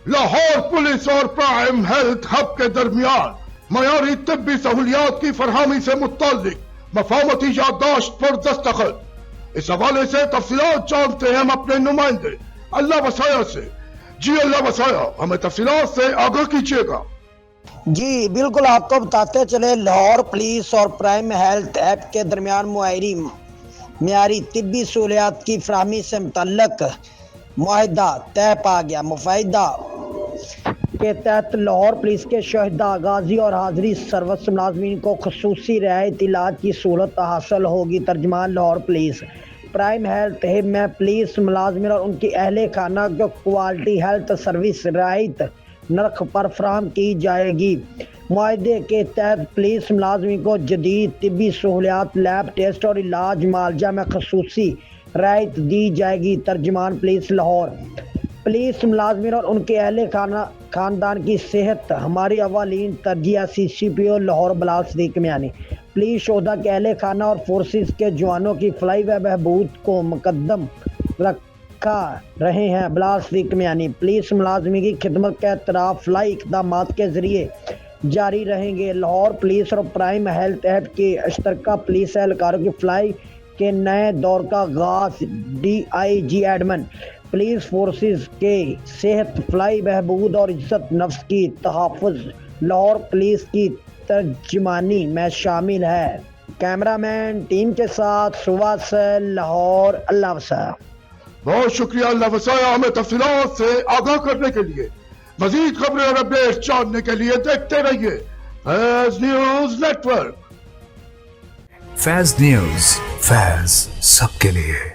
Lahore police اور prime health hub کے درمیان معیاری طبی سہولیات کی فراہمی سے متعلق مفاہمتی یادداشت پر دستخط۔ اس حوالے سے تفصیلات جانتے ہیں ہم اپنے نمائندے اللہ وسایا سے۔ جی اللہ وسایا، ہمیں تفصیلات سے آگاہ کیجیے گا۔ جی بالکل، آپ کو بتاتے چلے لاہور پولیس اور پرائم ہیلتھ ایپ کے درمیان معیاری طبی سہولیات کی فراہمی سے متعلق معاہدہ طے پا گیا۔ معاہدہ کے تحت لاہور پولیس کے شہداء، غازی اور حاضری سروس ملازمین کو خصوصی رعایت علاج کی سہولت حاصل ہوگی۔ ترجمان Lahore police prime health hub میں پولیس ملازمین اور ان کی اہل خانہ کو کوالٹی ہیلتھ سروس رعایت نرخ پر فراہم کی جائے گی۔ معاہدے کے تحت پولیس ملازمین کو جدید طبی سہولیات، لیب ٹیسٹ اور علاج معالجہ میں خصوصی رعایت دی جائے گی۔ ترجمان پولیس لاہور پولیس ملازمین اور ان کے اہل خاندان کی صحت ہماری اولین ترجیح ہے۔ سی سی پی او لاہور بلال صدیق میانی پولیس شہداء کے اہل خانہ اور فورسز کے جوانوں کی فلاح و بہبود کو مقدم رکھا رہے ہیں۔ بلال صدیق میانی پولیس ملازمین کی خدمت کے اعتراف فلاحی اقدامات کے ذریعے جاری رہیں گے۔ لاہور پولیس اور پرائم ہیلتھ ایپ کے اشتراکہ پولیس اہلکاروں کی فلاح کے نئے دور کا آغاز۔ D I G admin police forces کے صحت، فلاح بہبود اور عزت نفس کی تحفظ لاہور پولیس کی ترجمانی میں شامل ہے۔ کیمرہ مین ٹیم کے ساتھ صبح سے لاہور اللہ وسایا۔ بہت شکریہ اللہ وسایا، ہمیں تفصیلات سے آگاہ کرنے کے لیے۔ مزید خبریں اور اپڈیٹ جاننے کے لیے دیکھتے رہیے فیض نیوز نیٹ ورک۔ فیض نیوز، فیض سب کے لیے۔